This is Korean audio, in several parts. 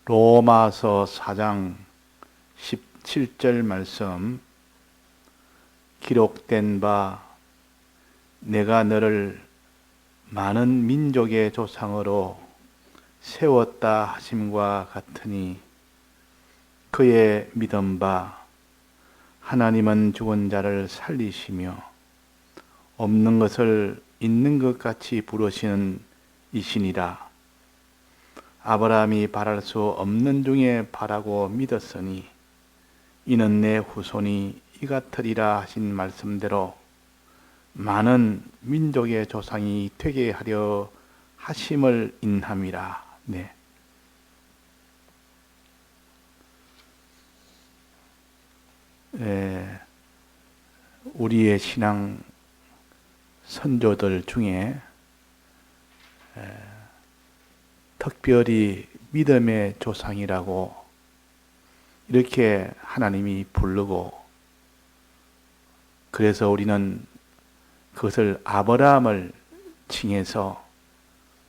로마서 4장 17절 말씀, 기록된 바 내가 너를 많은 민족의 조상으로 세웠다 하심과 같으니 그의 믿은 바 하나님은 죽은 자를 살리시며 없는 것을 있는 것 같이 부르시는 이시니라. 아브라함이 바랄 수 없는 중에 바라고 믿었으니 이는 내 후손이 이같으리라 하신 말씀대로 많은 민족의 조상이 되게 하려 하심을 인함이라. 네. 우리의 신앙 선조들 중에 특별히 믿음의 조상이라고 이렇게 하나님이 부르고, 그래서 우리는 그것을 아브라함을 칭해서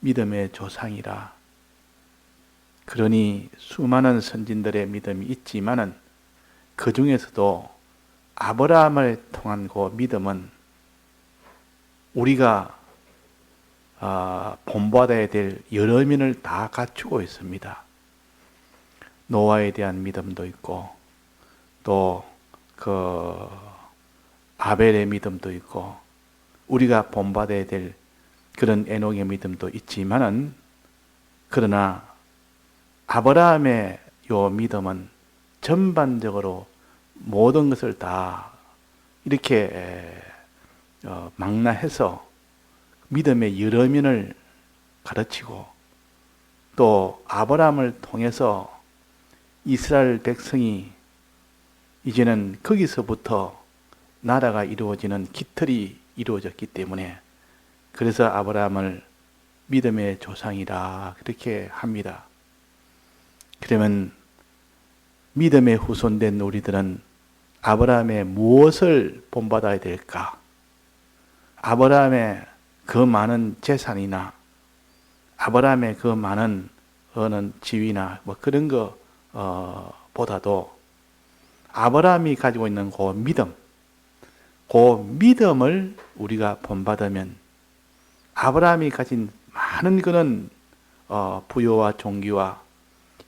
믿음의 조상이라. 그러니 수많은 선진들의 믿음이 있지만은 그 중에서도 아브라함을 통한 그 믿음은 우리가 본받아야 될 여러 면을 다 갖추고 있습니다. 노아에 대한 믿음도 있고, 또 그 아벨의 믿음도 있고, 우리가 본받아야 될 그런 에녹의 믿음도 있지만은, 그러나 아브라함의 요 믿음은 전반적으로 모든 것을 다 이렇게 망라해서 믿음의 여러 면을 가르치고, 또 아브라함을 통해서 이스라엘 백성이 이제는 거기서부터 나라가 이루어지는 기틀이 이루어졌기 때문에, 그래서 아브라함을 믿음의 조상이라 그렇게 합니다. 그러면 믿음의 후손된 우리들은 아브라함의 무엇을 본받아야 될까? 아브라함의 그 많은 재산이나 아브라함의 그 많은 어느 지위나 뭐 그런 거 보다도 아브라함이 가지고 있는 그 믿음을 우리가 본받으면 아브라함이 가진 많은 그런 부여와 종기와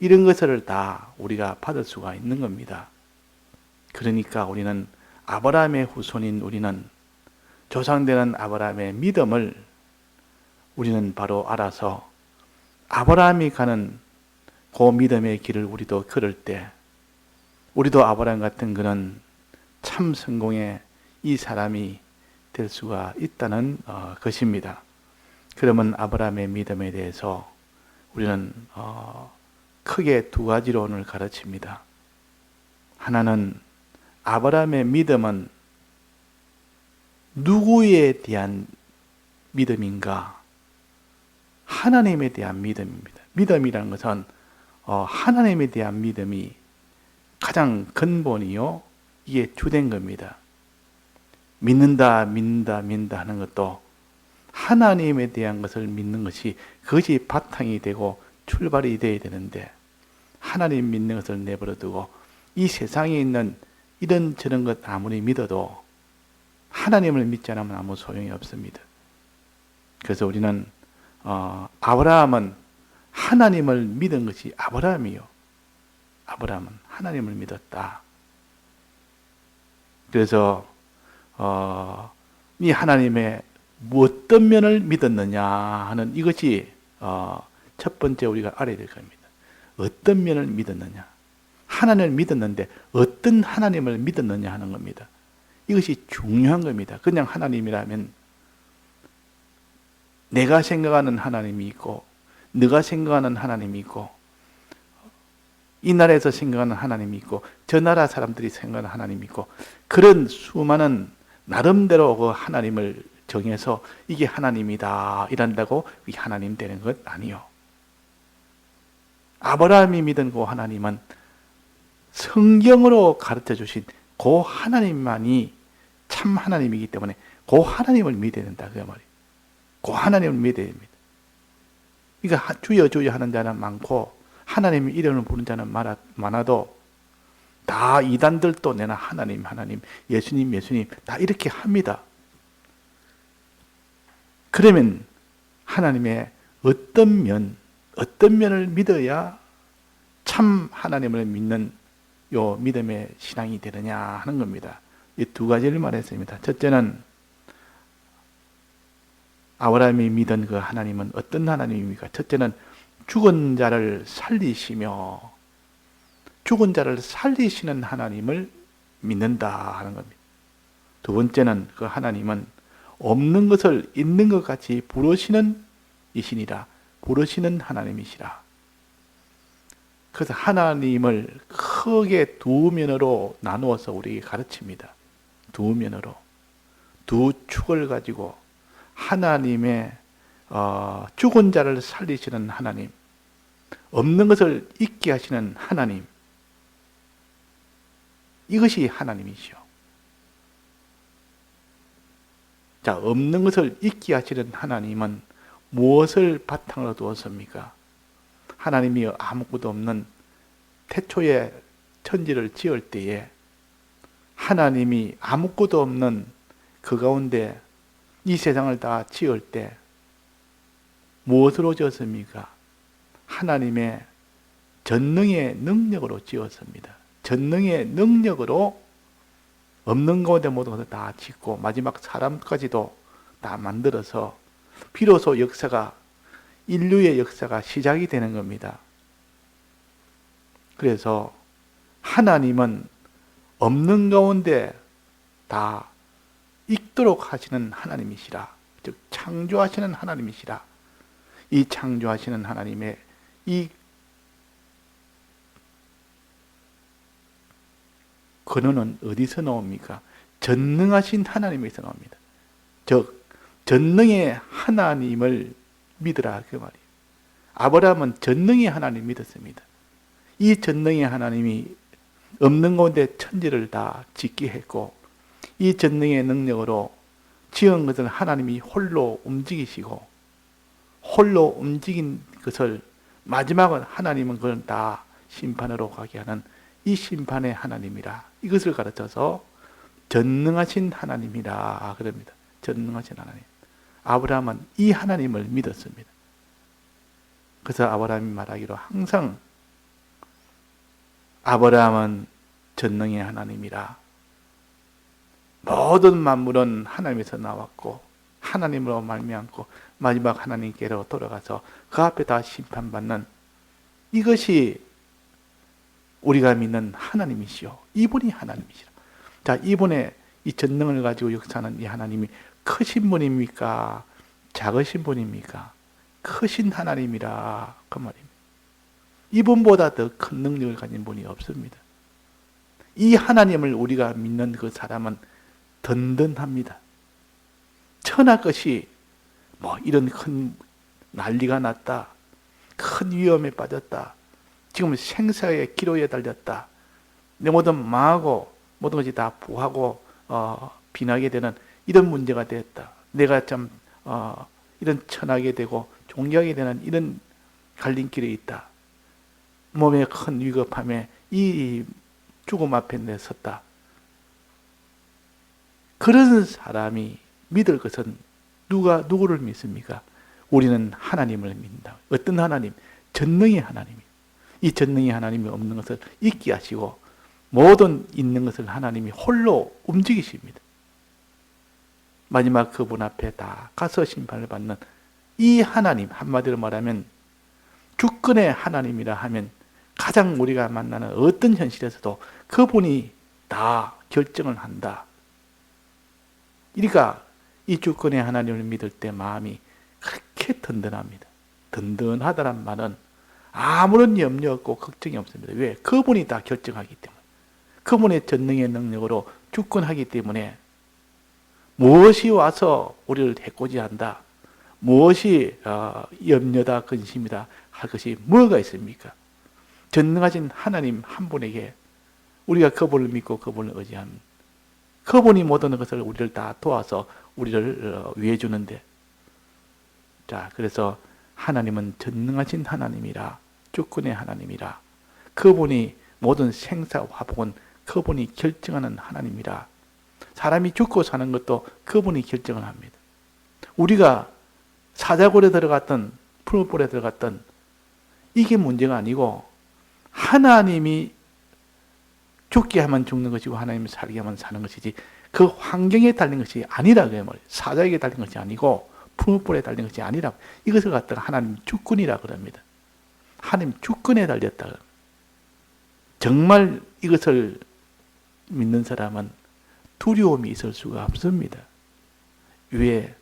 이런 것을 다 우리가 받을 수가 있는 겁니다. 그러니까 우리는 아브라함의 후손인 우리는 조상되는 아브라함의 믿음을 우리는 바로 알아서 아브라함이 가는 그 믿음의 길을 우리도 걸을 때 우리도 아브라함 같은 그런 참 성공의 이 사람이 될 수가 있다는 것입니다. 그러면 아브라함의 믿음에 대해서 우리는 크게 두 가지로 오늘 가르칩니다. 하나는 아브라함의 믿음은 누구에 대한 믿음인가? 하나님에 대한 믿음입니다. 믿음이라는 것은 하나님에 대한 믿음이 가장 근본이요, 이게 주된 겁니다. 믿는다 하는 것도 하나님에 대한 것을 믿는 것이, 그것이 바탕이 되고 출발이 되어야 되는데, 하나님 믿는 것을 내버려 두고 이 세상에 있는 이런 저런 것 아무리 믿어도 하나님을 믿지 않으면 아무 소용이 없습니다. 그래서 우리는 아브라함은 하나님을 믿은 것이 아브라함이요. 아브라함은 하나님을 믿었다. 그래서 이 하나님의 어떤 면을 믿었느냐 하는 이것이 첫 번째 우리가 알아야 될 겁니다. 어떤 면을 믿었느냐. 하나님을 믿었는데 어떤 하나님을 믿었느냐 하는 겁니다. 이것이 중요한 겁니다. 그냥 하나님이라면 내가 생각하는 하나님이 있고, 네가 생각하는 하나님이 있고, 이 나라에서 생각하는 하나님이 있고, 저 나라 사람들이 생각하는 하나님이 있고, 그런 수많은 나름대로 그 하나님을 정해서 이게 하나님이다 이란다고 이게 하나님 되는 것 아니요. 아브라함이 믿은 그 하나님은 성경으로 가르쳐 주신 그 하나님만이 참 하나님이기 때문에 그 하나님을 믿어야 된다 그 말이에요. 그 하나님을 믿어야 됩니다. 그러니까 주여 주여 하는 자는 많고 하나님의 이름을 부르는 자는 많아도 다 이단들도 내나 하나님, 하나님, 예수님, 예수님 다 이렇게 합니다. 그러면 하나님의 어떤 면을 믿어야 참 하나님을 믿는 요 믿음의 신앙이 되느냐 하는 겁니다. 이 두 가지를 말했습니다. 첫째는 아브라함이 믿은 그 하나님은 어떤 하나님입니까? 첫째는 죽은 자를 살리시며 죽은 자를 살리시는 하나님을 믿는다 하는 겁니다. 두 번째는 그 하나님은 없는 것을 있는 것 같이 부르시는 이신이라, 부르시는 하나님이시라. 그래서 하나님을 크게 두 면으로 나누어서 우리에게 가르칩니다. 두 면으로. 두 축을 가지고 하나님의 죽은 자를 살리시는 하나님, 없는 것을 있게 하시는 하나님, 이것이 하나님이시오. 자, 없는 것을 있게 하시는 하나님은 무엇을 바탕으로 두었습니까? 하나님이 아무것도 없는 태초에 천지를 지을 때에 하나님이 아무것도 없는 그 가운데 이 세상을 다 지을 때 무엇으로 지었습니까? 하나님의 전능의 능력으로 지었습니다. 전능의 능력으로 없는 가운데 모든 것을 다 짓고 마지막 사람까지도 다 만들어서 비로소 역사가, 인류의 역사가 시작이 되는 겁니다. 그래서 하나님은 없는 가운데 다 있도록 하시는 하나님이시라. 즉 창조하시는 하나님이시라. 이 창조하시는 하나님의 이 근원은 어디서 나옵니까? 전능하신 하나님에서 나옵니다. 즉 전능의 하나님을 믿으라 그 말이에요. 아브라함은 전능의 하나님 믿었습니다. 이 전능의 하나님이 없는 가운데 천지를 다 짓게 했고 이 전능의 능력으로 지은 것을 하나님이 홀로 움직이시고 홀로 움직인 것을 마지막은 하나님은 그걸 다 심판으로 가게 하는 이 심판의 하나님이라. 이것을 가르쳐서 전능하신 하나님이라 그럽니다. 전능하신 하나님. 아브라함은 이 하나님을 믿었습니다. 그래서 아브라함이 말하기로 항상 아브라함은 전능의 하나님이라. 모든 만물은 하나님에서 나왔고 하나님으로 말미암고 마지막 하나님께로 돌아가서 그 앞에 다 심판받는 이것이 우리가 믿는 하나님이시오. 이분이 하나님이시라. 자, 이분의 이 전능을 가지고 역사하는 이 하나님이 크신 분입니까? 작으신 분입니까? 크신 하나님이라 그 말입니다. 이분보다 더 큰 능력을 가진 분이 없습니다. 이 하나님을 우리가 믿는 그 사람은 든든합니다. 천하 것이 뭐 이런 큰 난리가 났다. 큰 위험에 빠졌다. 지금 생사의 기로에 달렸다. 내 모든 망하고 모든 것이 다 부하고 빈하게 되는 이런 문제가 됐다. 내가 참 이런 천하게 되고 종교하게 되는 이런 갈림길에 있다. 몸에 큰 위급함에 이 죽음 앞에 내 섰다. 그런 사람이 믿을 것은 누구를 믿습니까? 우리는 하나님을 믿는다. 어떤 하나님? 전능의 하나님. 이 전능의 하나님이 없는 것을 있게 하시고 모든 있는 것을 하나님이 홀로 움직이십니다. 마지막 그분 앞에 다 가서 심판을 받는 이 하나님, 한마디로 말하면 주권의 하나님이라 하면 가장 우리가 만나는 어떤 현실에서도 그분이 다 결정을 한다. 그러니까 이 주권의 하나님을 믿을 때 마음이 그렇게 든든합니다. 든든하다란 말은 아무런 염려 없고 걱정이 없습니다. 왜? 그분이 다 결정하기 때문에. 그분의 전능의 능력으로 주권하기 때문에 무엇이 와서 우리를 해코지한다. 무엇이 염려다, 근심이다 할 것이 뭐가 있습니까? 전능하신 하나님 한 분에게 우리가 그분을 믿고 그분을 의지하면 그분이 모든 것을 우리를 다 도와서 우리를 위해 주는데, 자, 그래서 하나님은 전능하신 하나님이라 주권의 하나님이라. 그분이 모든 생사화복은 그분이 결정하는 하나님이라. 사람이 죽고 사는 것도 그분이 결정을 합니다. 우리가 사자굴에 들어갔던 풀물불에 들어갔던 이게 문제가 아니고 하나님이 죽게 하면 죽는 것이고 하나님이 살게 하면 사는 것이지 그 환경에 달린 것이 아니라 그 말이에요. 사자에게 달린 것이 아니고 풀물불에 달린 것이 아니라 이것을 갖다가 하나님 주권이라 그럽니다. 하나님 주권에 달렸다. 정말 이것을 믿는 사람은 두려움이 있을 수가 없습니다. 왜?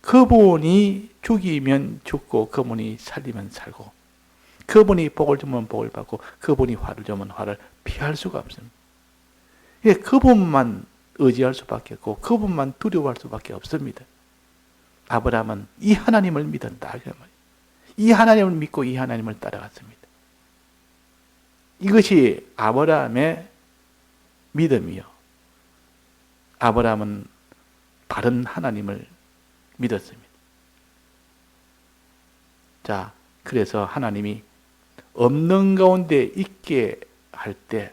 그분이 죽이면 죽고 그분이 살리면 살고 그분이 복을 주면 복을 받고 그분이 화를 주면 화를 피할 수가 없습니다. 그분만 의지할 수밖에 없고 그분만 두려워할 수밖에 없습니다. 아브라함은 이 하나님을 믿었다. 이 하나님을 믿고 이 하나님을 따라갔습니다. 이것이 아브라함의 믿음이요. 아브라함은 바른 하나님을 믿었습니다. 자, 그래서 하나님이 없는 가운데 있게 할 때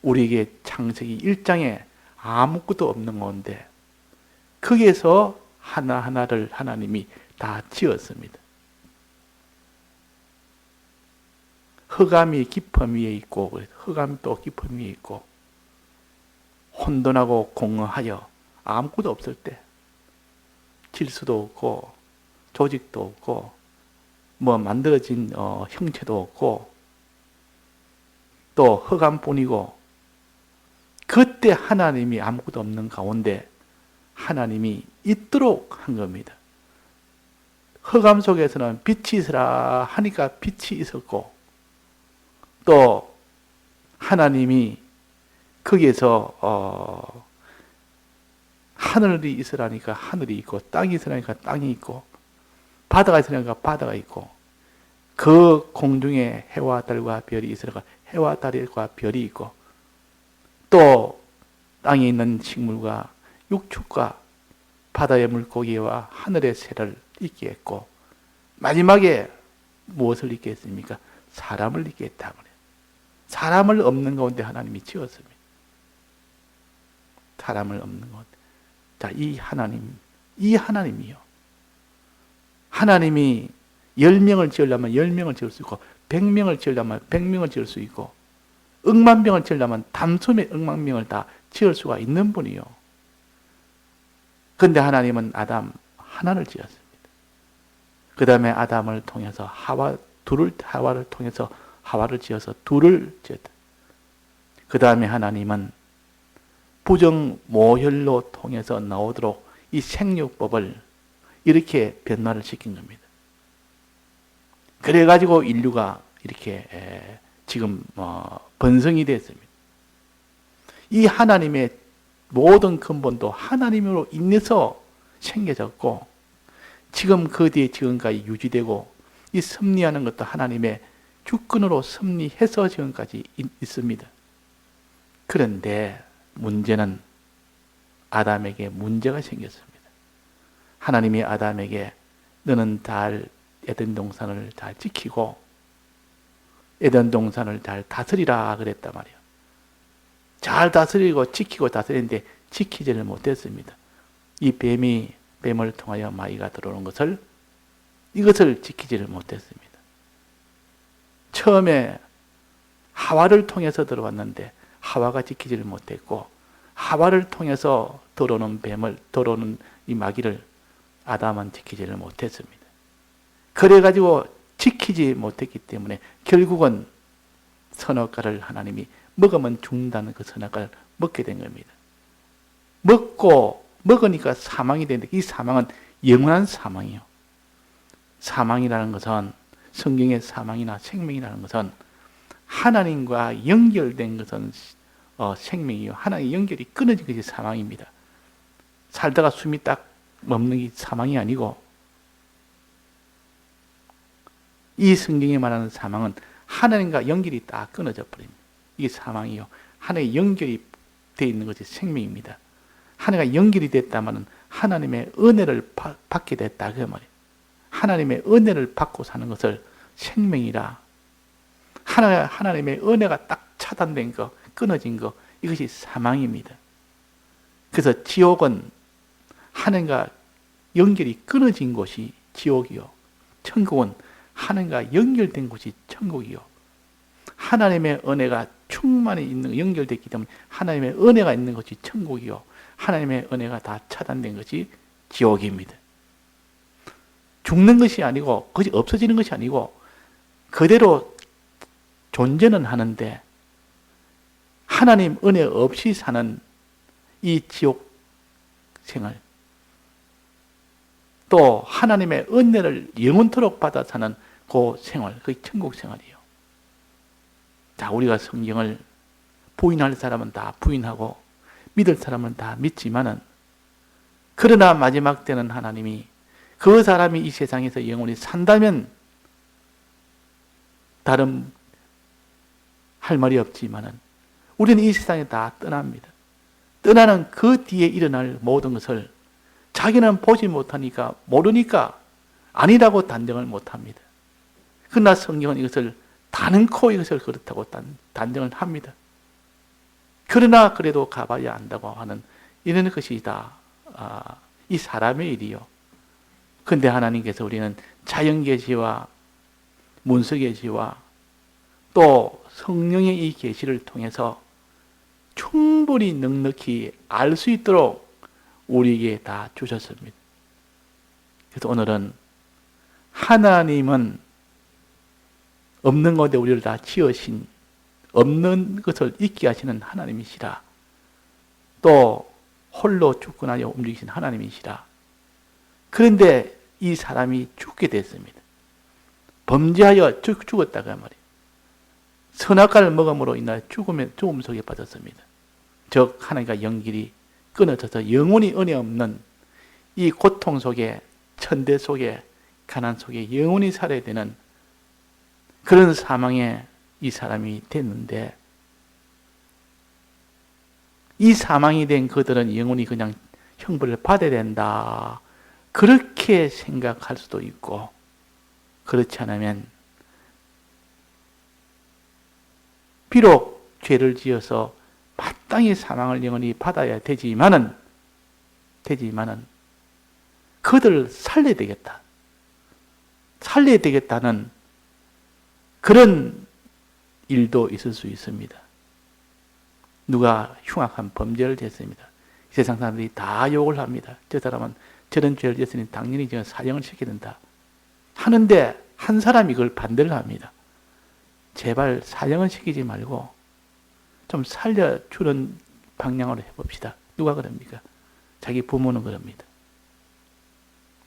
우리에게 창세기 1장에 아무것도 없는 가운데 거기에서 하나하나를 하나님이 다 지었습니다. 흑암이 깊음 위에 있고 흑암이 또 깊음 위에 있고 혼돈하고 공허하여 아무것도 없을 때 질서도 없고 조직도 없고 뭐 만들어진 형체도 없고 또 흑암뿐이고 그때 하나님이 아무것도 없는 가운데 하나님이 있도록 한 겁니다. 흑암 속에서는 빛이 있으라 하니까 빛이 있었고 또 하나님이 거기에서 하늘이 있으라니까 하늘이 있고 땅이 있으라니까 땅이 있고 바다가 있으라니까 바다가 있고 그 공중에 해와 달과 별이 있으라니까 해와 달과 별이 있고 또 땅에 있는 식물과 육축과 바다의 물고기와 하늘의 새를 있게 했고 마지막에 무엇을 있게 했습니까? 사람을 있게 했다 그래요. 사람을 없는 가운데 하나님이 지었습니다. 사람을 없는 가운데. 자, 이 하나님이요. 하나님이 10명을 지으려면 10명을 지을 수 있고 100명을 지으려면 100명을 지을 수 있고 억만 명을 지으려면 단숨에 억만 명을 다 지을 수가 있는 분이요. 그런데 하나님은 아담 하나를 지었습니다. 그 다음에 아담을 통해서 하와를 통해서 하와를 지어서 둘을 지었다. 그 다음에 하나님은 부정 모혈로 통해서 나오도록 이 생육법을 이렇게 변화를 시킨 겁니다. 그래가지고 인류가 이렇게 지금 번성이 됐습니다. 이 하나님의 모든 근본도 하나님으로 인해서 생겨졌고 지금 그 뒤에 지금까지 유지되고 이 섭리하는 것도 하나님의 주권으로 섭리해서 지금까지 있습니다. 그런데 문제는 아담에게 문제가 생겼습니다. 하나님이 아담에게 너는 잘 에덴 동산을 잘 지키고 에덴 동산을 잘 다스리라 그랬단 말이에요. 잘 다스리고 지키고 다스리는데 지키지를 못했습니다. 이 뱀을 통하여 마귀가 들어오는 이것을 지키지를 못했습니다. 처음에 하와를 통해서 들어왔는데 하와가 지키지를 못했고 하와를 통해서 들어오는 이 마귀를 아담은 지키지를 못했습니다. 그래가지고 지키지 못했기 때문에 결국은 선악과를 하나님이 먹으면 죽는다는 그 선악과를 먹게 된 겁니다. 먹으니까 사망이 되는데 이 사망은 영원한 사망이요. 사망이라는 것은 성경의 사망이나 생명이라는 것은 하나님과 연결된 것은 생명이요. 하나님의 연결이 끊어진 것이 사망입니다. 살다가 숨이 딱 멈는 게 사망이 아니고 이 성경에 말하는 사망은 하나님과 연결이 딱 끊어져 버립니다. 이게 사망이요. 하나님의 연결이 되어 있는 것이 생명입니다. 하나님과 연결이 됐다면 하나님의 은혜를 받게 됐다 그 말이에요. 하나님의 은혜를 받고 사는 것을 생명이라. 하나님의 은혜가 딱 차단된 거, 끊어진 거, 이것이 사망입니다. 그래서 지옥은 하나님과 연결이 끊어진 곳이 지옥이요, 천국은 하나님과 연결된 곳이 천국이요. 하나님의 은혜가 충만히 있는, 연결됐기 때문에 하나님의 은혜가 있는 것이 천국이요, 하나님의 은혜가 다 차단된 것이 지옥입니다. 죽는 것이 아니고, 그것이 없어지는 것이 아니고 그대로 존재는 하는데 하나님 은혜 없이 사는 이 지옥 생활, 또 하나님의 은혜를 영원토록 받아 사는 그 생활, 그게 천국 생활이에요. 자, 우리가 성경을 부인할 사람은 다 부인하고 믿을 사람은 다 믿지만은, 그러나 마지막 때는 하나님이 그 사람이 이 세상에서 영원히 산다면 다른 할 말이 없지만은 우리는 이 세상에 다 떠납니다. 떠나는 그 뒤에 일어날 모든 것을 자기는 보지 못하니까, 모르니까 아니라고 단정을 못합니다. 그러나 성경은 이것을 단언코 이것을 그렇다고 단정을 합니다. 그러나 그래도 가봐야 안다고 하는 이런 것이 다 이 사람의 일이요. 그런데 하나님께서 우리는 자연계시와 문서계시와 또 성령의 이 계시를 통해서 충분히 넉넉히 알 수 있도록 우리에게 다 주셨습니다. 그래서 오늘은 하나님은 없는 것에 우리를 다 지으신, 없는 것을 있게 하시는 하나님이시라. 또 홀로 주권하여 움직이신 하나님이시라. 그런데 이 사람이 죽게 됐습니다. 범죄하여 죽었다가 말이에요. 선악과를 먹음으로 인하여 죽음 속에 빠졌습니다. 즉 하나님과 연결이 끊어져서 영원히 은혜 없는 이 고통 속에, 천대 속에, 가난 속에 영원히 살아야 되는 그런 사망에 이 사람이 됐는데, 이 사망이 된 그들은 영원히 그냥 형벌을 받아야 된다, 그렇게 생각할 수도 있고, 그렇지 않으면 비록 죄를 지어서 마땅히 사망을 영원히 받아야 되지만은 그들을 살려야 되겠다, 살려야 되겠다는 그런 일도 있을 수 있습니다. 누가 흉악한 범죄를 했습니다. 세상 사람들이 다 욕을 합니다. 저 사람은 저런 죄를 지었으니 당연히 저 사형을 시켜야 된다 하는데, 한 사람이 그걸 반대를 합니다. 제발 사형을 시키지 말고 좀 살려주는 방향으로 해봅시다. 누가 그럽니까? 자기 부모는 그럽니다.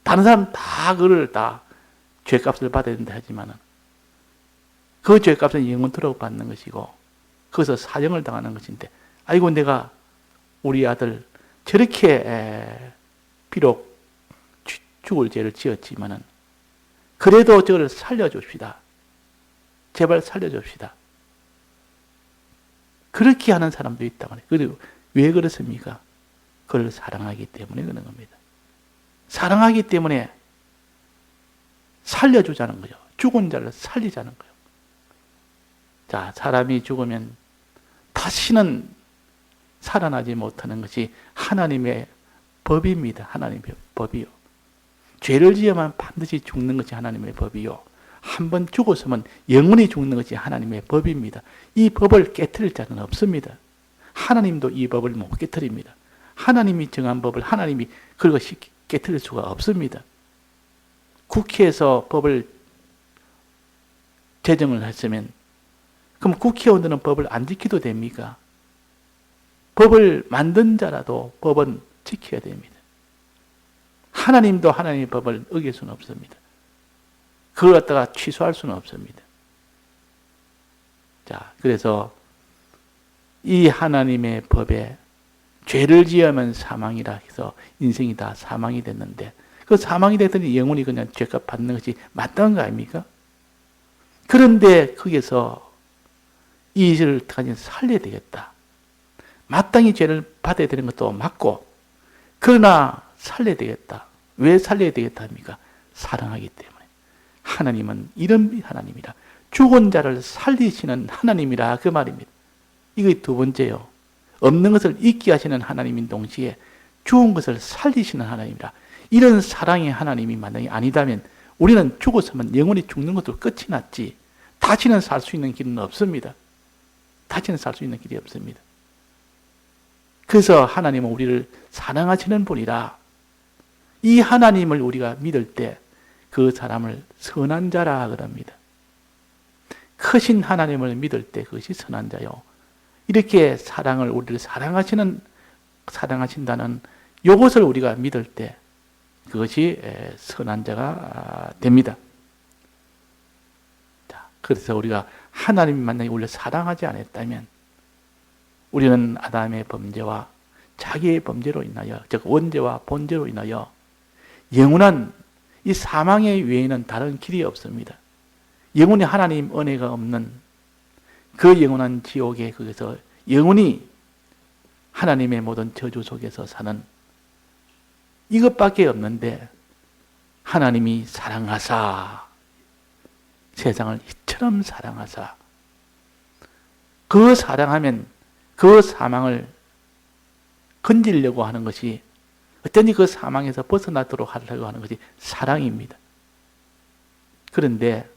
다른 사람 다 그걸 다 죄값을 받아야 된다 하지만은 그 죄값은 영원토록 받는 것이고 거기서 사형을 당하는 것인데, 아이고 내가 우리 아들 저렇게 비록 죽을 죄를 지었지만은 그래도 저를 살려줍시다. 제발 살려줍시다. 그렇게 하는 사람도 있다고 해요. 그리고 왜 그렇습니까? 그를 사랑하기 때문에 그런 겁니다. 사랑하기 때문에 살려주자는 거죠. 죽은 자를 살리자는 거예요. 자, 사람이 죽으면 다시는 살아나지 못하는 것이 하나님의 법입니다. 하나님의 법이요. 죄를 지으면 반드시 죽는 것이 하나님의 법이요. 한번 죽었으면 영원히 죽는 것이 하나님의 법입니다. 이 법을 깨트릴 자는 없습니다. 하나님도 이 법을 못 깨트립니다. 하나님이 정한 법을 하나님이 그것이 깨트릴 수가 없습니다. 국회에서 법을 제정을 했으면 그럼 국회의원들은 법을 안 지켜도 됩니까? 법을 만든 자라도 법은 지켜야 됩니다. 하나님도 하나님의 법을 어길 수는 없습니다. 그걸 갖다가 취소할 수는 없습니다. 자, 그래서 이 하나님의 법에 죄를 지으면 사망이라 해서 인생이 다 사망이 됐는데, 그 사망이 됐더니 영원히 그냥 죄값 받는 것이 마땅한 거 아닙니까? 그런데 거기서 이 일을 가진 살려야 되겠다. 마땅히 죄를 받아야 되는 것도 맞고, 그러나 살려야 되겠다. 왜 살려야 되겠다 합니까? 사랑하기 때문에. 하나님은 이런 하나님이라. 죽은 자를 살리시는 하나님이라 그 말입니다. 이게 두 번째요. 없는 것을 있게 하시는 하나님인 동시에 죽은 것을 살리시는 하나님이라. 이런 사랑의 하나님이 만약에 아니다면 우리는 죽었으면 영원히 죽는 것도 끝이 났지 다시는 살 수 있는 길은 없습니다. 다시는 살 수 있는 길이 없습니다. 그래서 하나님은 우리를 사랑하시는 분이라. 이 하나님을 우리가 믿을 때 그 사람을 선한 자라 그럽니다. 크신 하나님을 믿을 때 그것이 선한 자요. 이렇게 사랑을 우리를 사랑하신다는 이것을 우리가 믿을 때 그것이 선한 자가 됩니다. 자, 그래서 우리가 하나님이 만약에 우리를 사랑하지 않았다면 우리는 아담의 범죄와 자기의 범죄로 인하여, 즉 원죄와 본죄로 인하여 영원한 이 사망의 외에는 다른 길이 없습니다. 영원히 하나님 은혜가 없는 그 영원한 지옥에 거기서 영원히 하나님의 모든 저주 속에서 사는 이것밖에 없는데 하나님이 사랑하사 세상을 이처럼 사랑하사 그 사랑하면 그 사망을 건지려고 하는 것이 어쩐지 그 사망에서 벗어나도록 하려고 하는 것이 사랑입니다. 그런데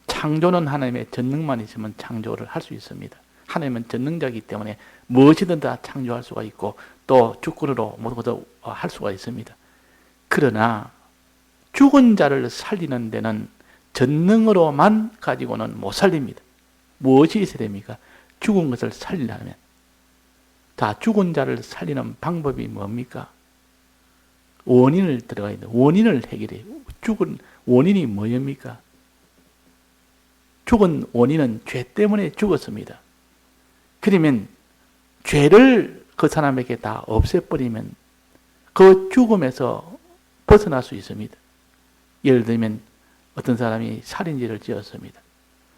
창조는 하나님의 전능만 있으면 창조를 할 수 있습니다. 하나님은 전능자이기 때문에 무엇이든 다 창조할 수가 있고 또 주권으로 모든 것을 할 수가 있습니다. 그러나 죽은 자를 살리는 데는 전능으로만 가지고는 못 살립니다. 무엇이 있어야 됩니까? 죽은 것을 살리려면. 자, 죽은 자를 살리는 방법이 뭡니까? 원인을 들어가야 돼. 원인을 해결해요. 죽은 원인이 뭐입니까? 죽은 원인은 죄 때문에 죽었습니다. 그러면 죄를 그 사람에게 다 없애버리면 그 죽음에서 벗어날 수 있습니다. 예를 들면 어떤 사람이 살인죄를 지었습니다.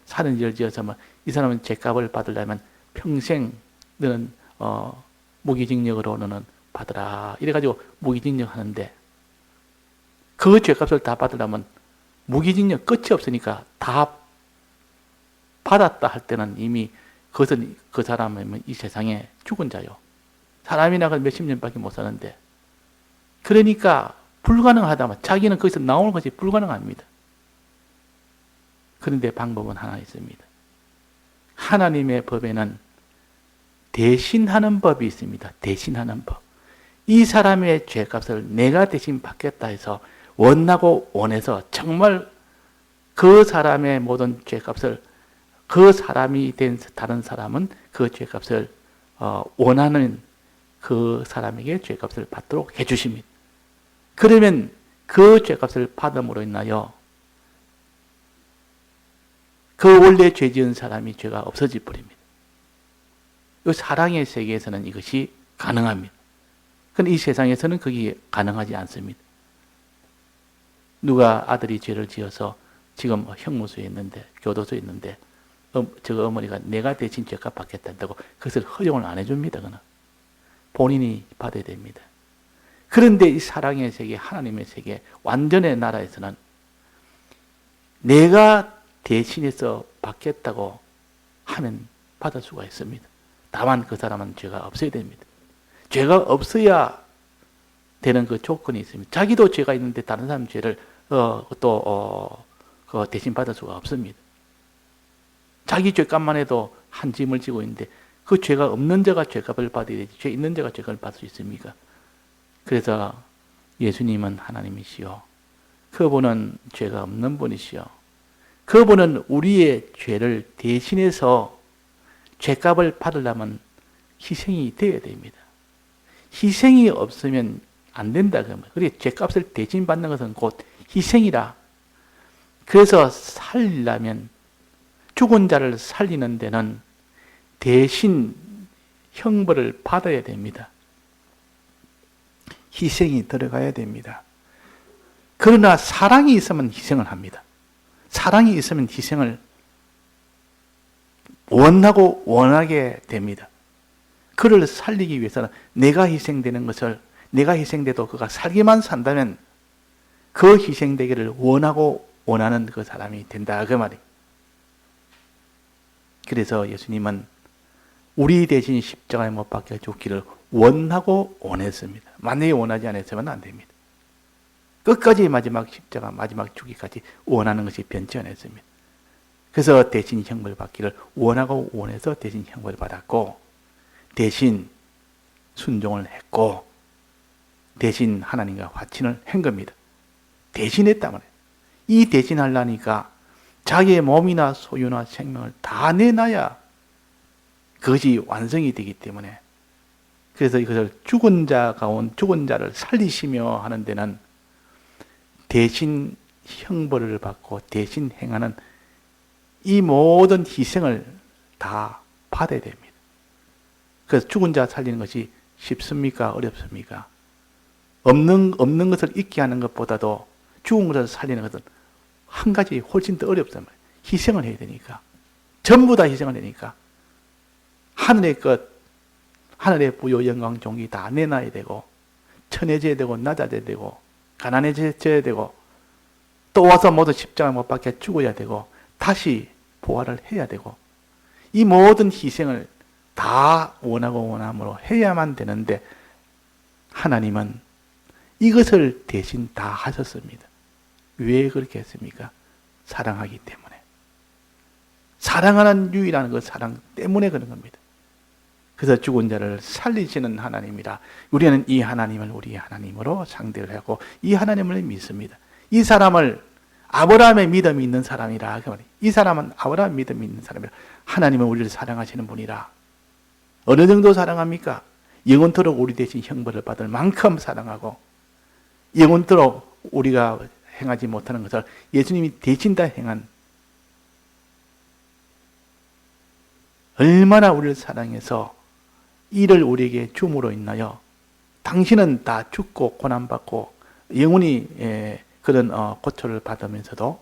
살인죄를 지었으면 이 사람은 죄값을 받으려면 평생 너는 무기징역으로 너는 받으라 이래가지고 무기징역 하는데 그 죄값을 다 받으려면 무기징역 끝이 없으니까 다 받았다 할 때는 이미 그것은 그 사람은 이 세상에 죽은 자요. 사람이나 몇십 년밖에 못 사는데 그러니까 불가능하다면 자기는 거기서 나오는 것이 불가능합니다. 그런데 방법은 하나 있습니다. 하나님의 법에는 대신하는 법이 있습니다. 대신하는 법. 이 사람의 죄값을 내가 대신 받겠다 해서 원하고 원해서 정말 그 사람의 모든 죄값을 그 사람이 된 다른 사람은 그 죄값을 원하는 그 사람에게 죄값을 받도록 해주십니다. 그러면 그 죄값을 받음으로 인하여 그 원래 죄 지은 사람이 죄가 없어져 버립니다. 이 사랑의 세계에서는 이것이 가능합니다. 그런데 이 세상에서는 그게 가능하지 않습니다. 누가 아들이 죄를 지어서 지금 형무소에 있는데, 교도소에 있는데, 저 어머니가 내가 대신 죄값 받겠다 한다고 그것을 허용을 안 해줍니다. 그는 본인이 받아야 됩니다. 그런데 이 사랑의 세계, 하나님의 세계, 완전의 나라에서는 내가 대신해서 받겠다고 하면 받을 수가 있습니다. 다만 그 사람은 죄가 없어야 됩니다. 죄가 없어야 되는 그 조건이 있습니다. 자기도 죄가 있는데 다른 사람 죄를 대신 받을 수가 없습니다. 자기 죄값만 해도 한 짐을 지고 있는데 그 죄가 없는 자가 죄값을 받아야 되지 죄 있는 자가 죄값을 받을 수 있습니까? 그래서 예수님은 하나님이시요 그분은 죄가 없는 분이시요 그분은 우리의 죄를 대신해서 죄값을 받으려면 희생이 되어야 됩니다. 희생이 없으면 안 된다 그러면 그래 죄값을 대신 받는 것은 곧 희생이라. 그래서 살리려면 죽은 자를 살리는 데는 대신 형벌을 받아야 됩니다. 희생이 들어가야 됩니다. 그러나 사랑이 있으면 희생을 합니다. 사랑이 있으면 희생을 원하고 원하게 됩니다. 그를 살리기 위해서는 내가 희생되는 것을 내가 희생돼도 그가 살기만 산다면 그 희생되기를 원하고 원하는 그 사람이 된다 그 말이에요. 그래서 예수님은 우리 대신 십자가에 못 박혀 죽기를 원하고 원했습니다. 만약에 원하지 않았으면 안 됩니다. 끝까지 마지막 십자가, 마지막 죽기까지 원하는 것이 변치 않았습니다. 그래서 대신 형벌 받기를 원하고 원해서 대신 형벌을 받았고, 대신 순종을 했고, 대신 하나님과 화친을 한 겁니다. 대신했단 말이에요. 이 대신하려니까 자기의 몸이나 소유나 생명을 다 내놔야 그것이 완성이 되기 때문에, 그래서 이것을 죽은 자를 살리시며 하는 데는 대신 형벌을 받고 대신 행하는 이 모든 희생을 다 받아야 됩니다. 그래서 죽은 자 살리는 것이 쉽습니까? 어렵습니까? 없는 것을 있게 하는 것보다도 죽은 것을 살리는 것은 한 가지 훨씬 더 어렵단 말이에요. 희생을 해야 되니까. 전부 다 희생을 되니까. 하늘의 것, 하늘의 부요, 영광, 종기 다 내놔야 되고, 천해져야 되고, 낮아져야 되고, 가난해져야 되고, 또 와서 모두 십자가 못 박혀 죽어야 되고, 다시 부활을 해야 되고, 이 모든 희생을 다 원하고 원함으로 해야만 되는데, 하나님은 이것을 대신 다 하셨습니다. 왜 그렇게 했습니까? 사랑하기 때문에. 사랑하는 유일한 그 사랑 때문에 그런 겁니다. 그래서 죽은 자를 살리시는 하나님이라 우리는 이 하나님을 우리 하나님으로 상대를 하고 이 하나님을 믿습니다. 이 사람을 아브라함의 믿음이 있는 사람이라 그 말이에요. 이 사람은 아브라함 믿음이 있는 사람이라 하나님은 우리를 사랑하시는 분이라. 어느 정도 사랑합니까? 영원토록 우리 대신 형벌을 받을 만큼 사랑하고 영원토록 우리가 행하지 못하는 것을 예수님이 대신 다 행한 얼마나 우리를 사랑해서 이를 우리에게 줌으로 인하여 당신은 다 죽고 고난받고 영원히 그런 고초를 받으면서도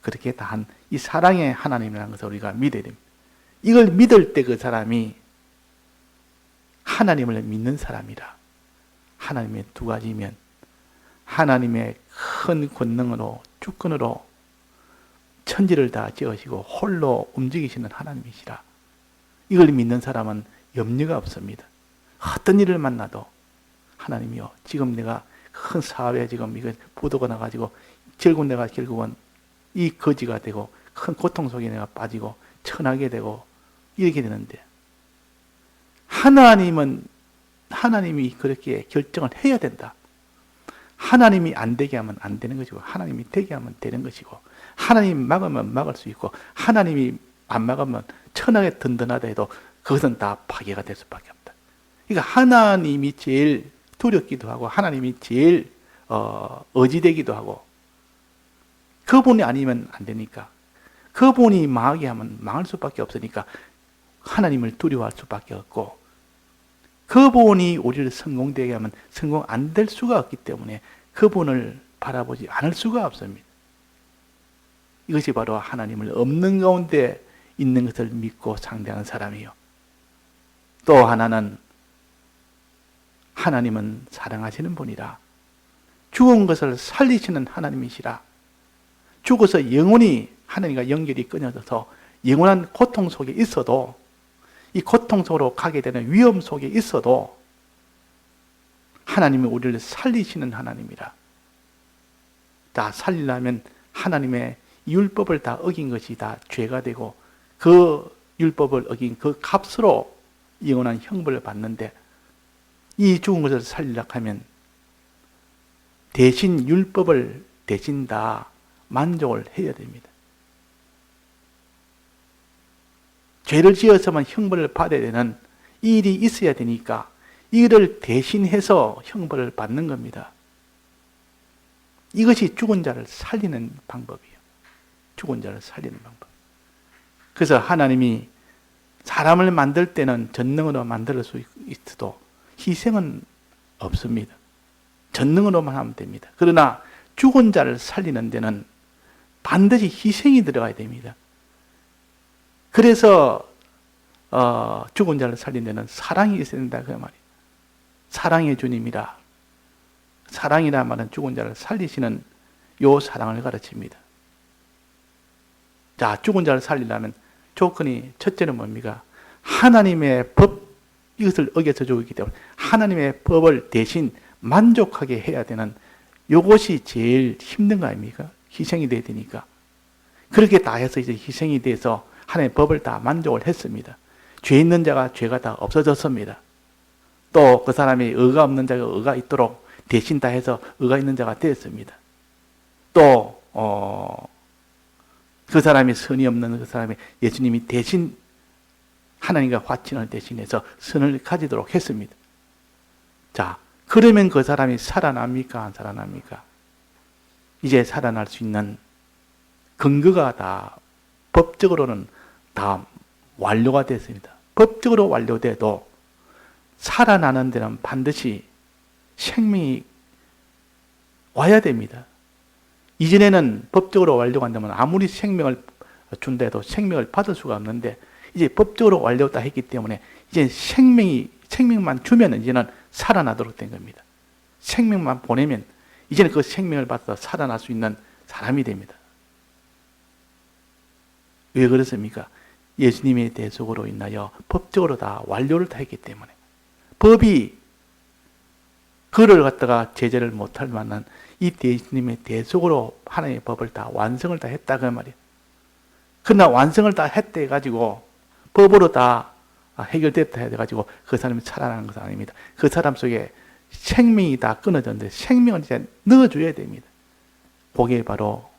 그렇게 다 한 이 사랑의 하나님이라는 것을 우리가 믿어야 됩니다. 이걸 믿을 때 그 사람이 하나님을 믿는 사람이라. 하나님의 두 가지면 하나님의 큰 권능으로 주권으로 천지를 다 지으시고 홀로 움직이시는 하나님이시라. 이걸 믿는 사람은 염려가 없습니다. 어떤 일을 만나도 하나님이요, 지금 내가 큰 사업에 지금 이거 부도가 나가지고 결국 내가 결국은 이 거지가 되고 큰 고통 속에 내가 빠지고 천하게 되고 이렇게 되는데 하나님이 그렇게 결정을 해야 된다. 하나님이 안 되게 하면 안 되는 것이고 하나님이 되게 하면 되는 것이고 하나님이 막으면 막을 수 있고 하나님이 안 막으면 천하게 든든하다 해도 그것은 다 파괴가 될 수밖에 없다. 그러니까 하나님이 제일 두렵기도 하고 하나님이 제일 의지되기도 하고 그분이 아니면 안 되니까 그분이 망하게 하면 망할 수밖에 없으니까 하나님을 두려워할 수밖에 없고 그분이 우리를 성공되게 하면 성공 안 될 수가 없기 때문에 그분을 바라보지 않을 수가 없습니다. 이것이 바로 하나님을 없는 가운데 있는 것을 믿고 상대하는 사람이요. 또 하나는 하나님은 사랑하시는 분이라 죽은 것을 살리시는 하나님이시라. 죽어서 영원히 하나님과 연결이 끊어져서 영원한 고통 속에 있어도 이 고통 속으로 가게 되는 위험 속에 있어도 하나님이 우리를 살리시는 하나님이라. 다 살리려면 하나님의 율법을 다 어긴 것이 다 죄가 되고 그 율법을 어긴 그 값으로 영원한 형벌을 받는데 이 죽은 것을 살리려고 하면 대신 율법을 대신 다 만족을 해야 됩니다. 죄를 지어서만 형벌을 받아야 되는 이 일이 있어야 되니까 이를 대신해서 형벌을 받는 겁니다. 이것이 죽은 자를 살리는 방법이에요. 죽은 자를 살리는 방법. 그래서 하나님이 사람을 만들 때는 전능으로 만들 수 있어도 희생은 없습니다. 전능으로만 하면 됩니다. 그러나 죽은 자를 살리는 데는 반드시 희생이 들어가야 됩니다. 그래서 죽은 자를 살리는 데는 사랑이 있어야 된다 그 말이에요. 사랑의 주님이라. 사랑이라 말은 죽은 자를 살리시는 요 사랑을 가르칩니다. 자, 죽은 자를 살리려면 조건이 첫째는 뭡니까? 하나님의 법, 이것을 어겨서 주기 때문에 하나님의 법을 대신 만족하게 해야 되는 이것이 제일 힘든 거 아닙니까? 희생이 돼야 되니까. 그렇게 다 해서 이제 희생이 돼서 하나님의 법을 다 만족을 했습니다. 죄 있는 자가 죄가 다 없어졌습니다. 또 그 사람이 의가 없는 자가 의가 있도록 대신 다 해서 의가 있는 자가 되었습니다. 또 그 사람이 선이 없는 그 사람이 예수님이 대신 하나님과 화친을 대신해서 선을 가지도록 했습니다. 자, 그러면 그 사람이 살아납니까? 안 살아납니까? 이제 살아날 수 있는 근거가 다 법적으로는 다 완료가 됐습니다. 법적으로 완료돼도 살아나는 데는 반드시 생명이 와야 됩니다. 이전에는 법적으로 완료가 안 되면 아무리 생명을 준다 해도 생명을 받을 수가 없는데 이제 법적으로 완료다 했기 때문에 이제 생명만 주면 이제는 살아나도록 된 겁니다. 생명만 보내면 이제는 그 생명을 받아서 살아날 수 있는 사람이 됩니다. 왜 그렇습니까? 예수님의 대속으로 인하여 법적으로 다 완료를 다 했기 때문에 법이 그를 갖다가 제재를 못할 만한 이 예수님의 대속으로 하나님의 법을 다 완성을 다 했다 그 말이에요. 그러나 완성을 다 했다 해가지고 법으로 다 해결됐다 해가지고 그 사람이 살아나는 것은 아닙니다. 그 사람 속에 생명이 다 끊어졌는데 생명을 이제 넣어줘야 됩니다. 그게 바로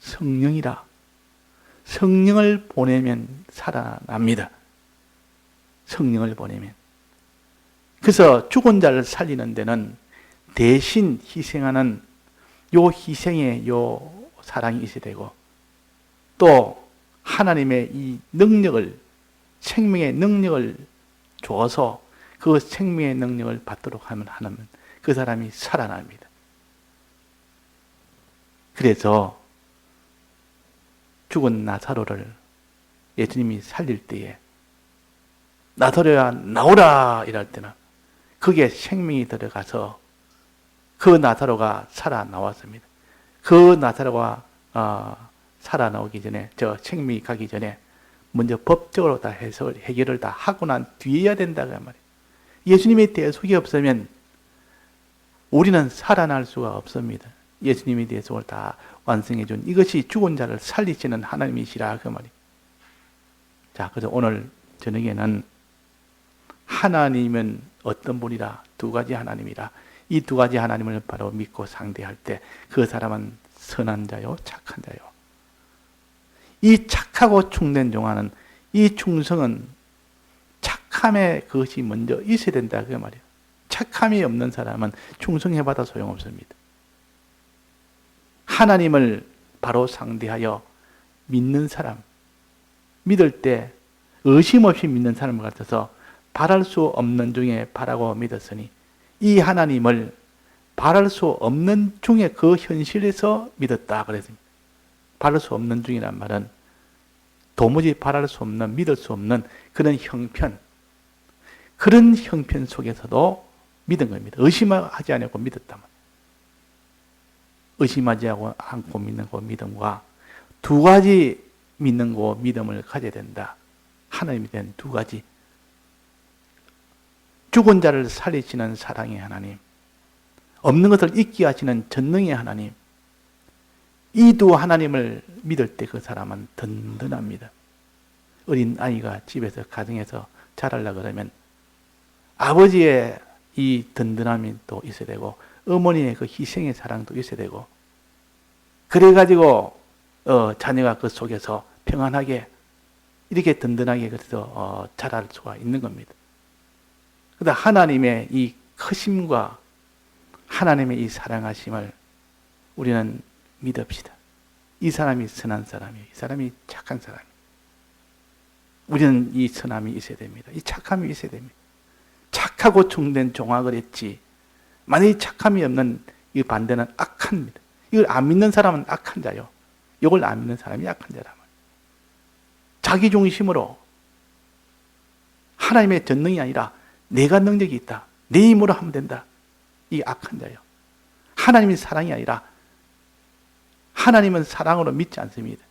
성령이라. 성령을 보내면 살아납니다. 성령을 보내면. 그래서 죽은 자를 살리는 데는 대신 희생하는 요 희생의 요 사랑이 있어야 되고 또 하나님의 이 능력을 생명의 능력을 줘서 그 생명의 능력을 받도록 하면 그 사람이 살아납니다. 그래서 죽은 나사로를 예수님이 살릴 때에 나사로야 나오라 이럴 때는 그게 생명이 들어가서 그 나사로가 살아나왔습니다. 그 나사로가 살아나오기 전에 저 생명이 가기 전에 먼저 법적으로 다 해결을 다 하고 난 뒤에야 된다고 말이에요. 예수님의 대속이 없으면 우리는 살아날 수가 없습니다. 예수님의 대속을 다 완성해 준 이것이 죽은 자를 살리시는 하나님이시라 그 말이에요. 자, 그래서 오늘 저녁에는 하나님은 어떤 분이라 두 가지 하나님이라 이 두 가지 하나님을 바로 믿고 상대할 때 그 사람은 선한 자요 착한 자요. 이 착하고 충된 종아는 이 충성은 착함의 그것이 먼저 있어야 된다 그 말이에요. 착함이 없는 사람은 충성해봐도 소용없습니다. 하나님을 바로 상대하여 믿는 사람, 믿을 때 의심 없이 믿는 사람을 같아서 바랄 수 없는 중에 바라고 믿었으니 이 하나님을 바랄 수 없는 중에 그 현실에서 믿었다 그랬습니다. 바랄 수 없는 중이란 말은 도무지 바랄 수 없는, 믿을 수 없는 그런 형편, 그런 형편 속에서도 믿은 겁니다. 의심하지 않고 믿었다. 의심하지 않고 믿는 그 믿음과 두 가지 믿는 그 믿음을 가져야 된다. 하나님에 대한 두 가지. 죽은 자를 살리시는 사랑의 하나님, 없는 것을 있게 하시는 전능의 하나님, 이 두 하나님을 믿을 때 그 사람은 든든합니다. 어린 아이가 집에서 가정에서 자라려고 그러면 아버지의 이 든든함이 또 있어야 되고 어머니의 그 희생의 사랑도 있어야 되고 그래가지고 자녀가 그 속에서 평안하게 이렇게 든든하게 그래서 자랄 수가 있는 겁니다. 그러다 하나님의 이 크심과 하나님의 이 사랑하심을 우리는 믿읍시다. 이 사람이 선한 사람이에요. 이 사람이 착한 사람이에요. 우리는 이 선함이 있어야 됩니다. 이 착함이 있어야 됩니다. 착하고 충된 종악을 했지. 만약에 착함이 없는 이 반대는 악합니다. 이걸 안 믿는 사람은 악한 자요. 이걸 안 믿는 사람이 악한 자라면. 자기 중심으로 하나님의 전능이 아니라 내가 능력이 있다. 내 힘으로 하면 된다. 이 악한 자요. 하나님이 사랑이 아니라 하나님은 사랑으로 믿지 않습니다.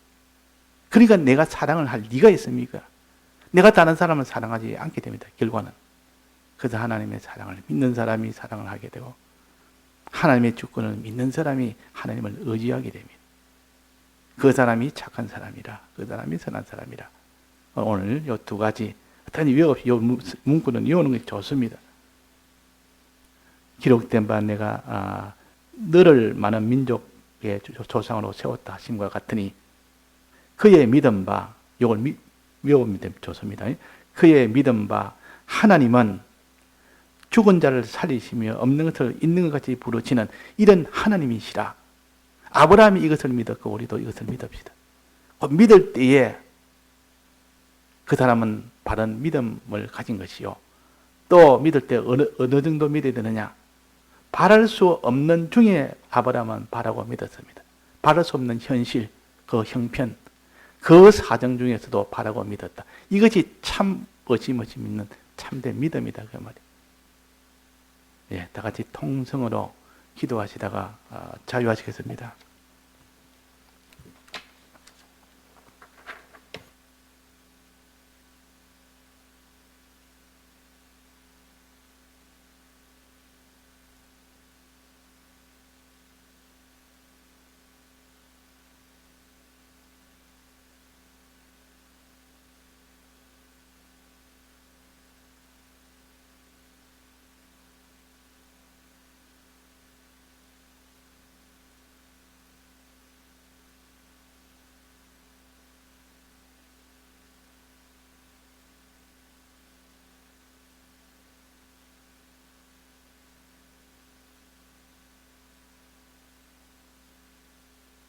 그러니까 내가 사랑을 할 리가 있습니까? 내가 다른 사람을 사랑하지 않게 됩니다. 결과는. 그래서 하나님의 사랑을 믿는 사람이 사랑을 하게 되고 하나님의 주권을 믿는 사람이 하나님을 의지하게 됩니다. 그 사람이 착한 사람이라, 그 사람이 선한 사람이라. 오늘 이 두 가지 어떤 위협 없이 이 문구는 외우는 게 좋습니다. 기록된 바 내가 너를 많은 민족의 조상으로 세웠다 하심과 같으니 그의 믿은 바, 이걸 외우면 좋습니다. 그의 믿은 바 하나님은 죽은 자를 살리시며 없는 것을 있는 것 같이 부르시는 이런 하나님이시라. 아브라함이 이것을 믿었고 우리도 이것을 믿읍시다. 믿을 때에 그 사람은 바른 믿음을 가진 것이요. 또 믿을 때 어느 정도 믿어야 되느냐? 바랄 수 없는 중에 아브라함은 바라고 믿었습니다. 바랄 수 없는 현실, 그 형편, 그 사정 중에서도 바라고 믿었다. 이것이 참 어심없이 믿는 참된 믿음이다. 그 말이에요. 예, 다 같이 통성으로 기도하시다가 자유하시겠습니다.